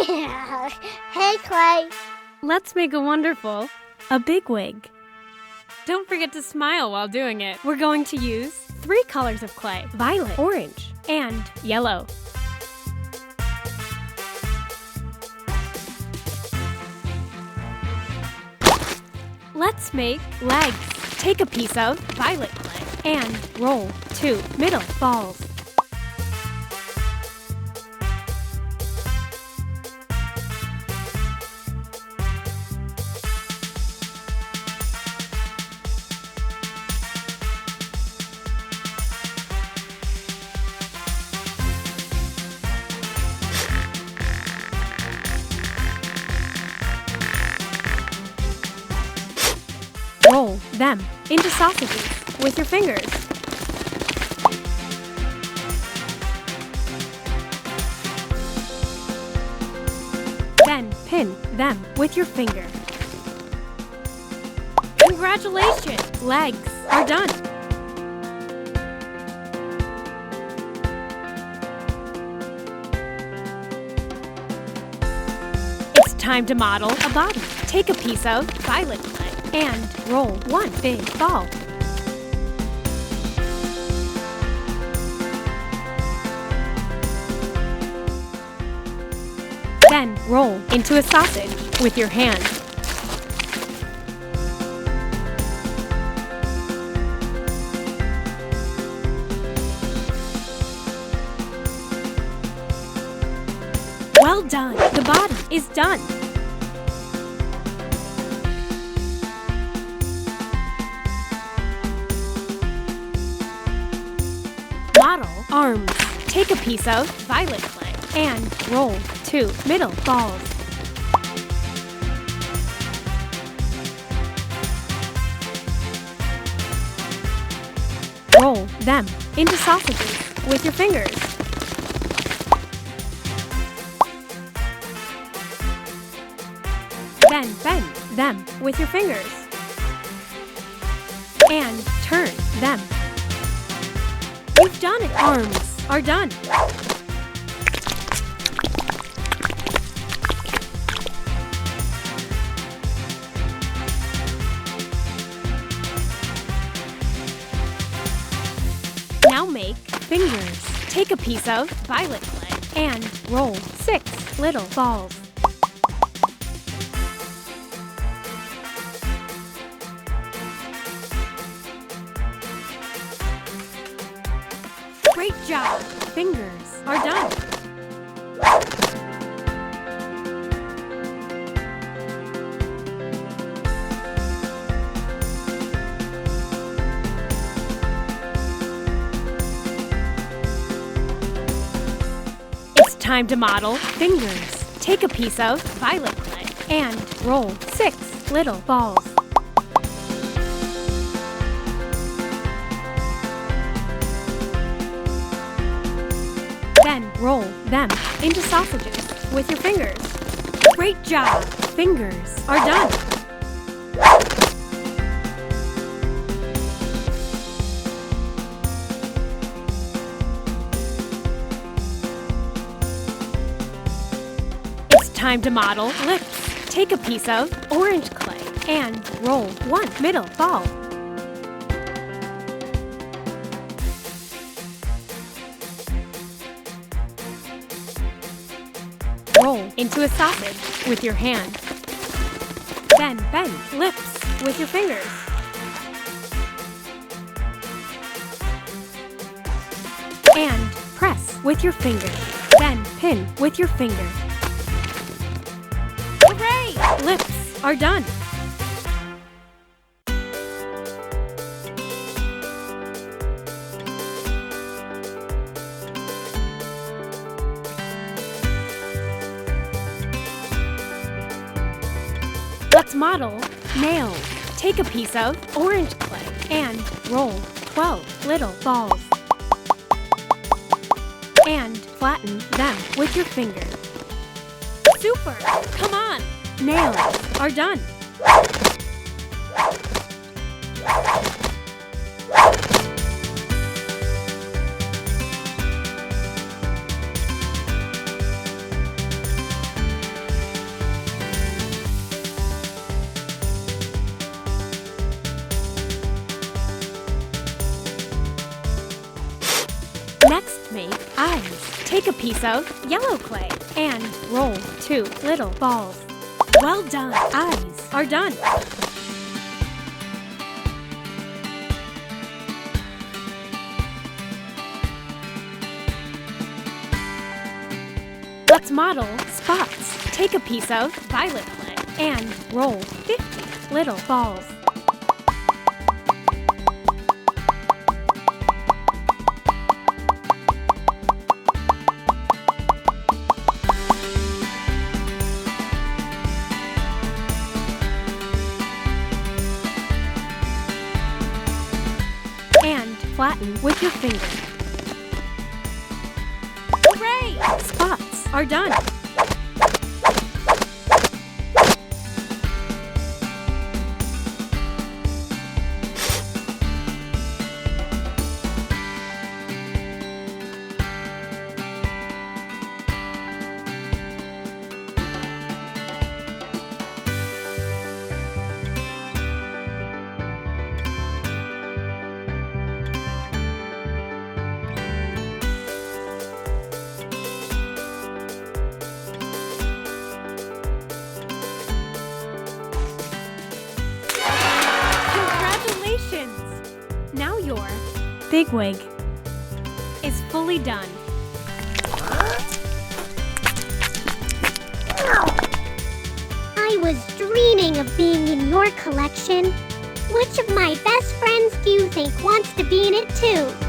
Hey, Clay. Let's make a wonderful, a big wig. Don't forget to smile while doing it. We're going to use 3 colors of clay: violet, orange, and yellow. Let's make legs. Take a piece of violet clay and roll 2 middle balls. Roll them into sausages with your fingers. Then pin them with your finger. Congratulations! Legs are done! It's time to model a body. Take a piece of violet clay and roll 1 big ball. Then roll into a sausage with your hand. Well done! The body is done! Model arms. Take a piece of violet clay and roll 2 middle balls. Roll them into sausages with your fingers. Then bend them with your fingers and turn them. You've done it! Arms are done! Now make fingers. Take a piece of violet clay and roll 6 little balls. Great job! Fingers are done! It's time to model fingers. Take a piece of violet clay and roll 6 little balls. Then roll them into sausages with your fingers. Great job! Fingers are done! It's time to model lips. Take a piece of orange clay and roll 1 middle ball. Roll into a sausage with your hand. Then bend lips with your fingers. And press with your finger. Then pin with your finger. Hooray! Lips are done! Let's model nails. Take a piece of orange clay and roll 12 little balls. And flatten them with your finger. Super! Come on! Nails are done! Take a piece of yellow clay and roll 2 little balls. Well done! Eyes are done. Let's model spots. Take a piece of violet clay and roll 50 little balls. And flatten with your finger. Hooray! Spots are done. Now your Big Wig is fully done. I was dreaming of being in your collection. Which of my best friends do you think wants to be in it too?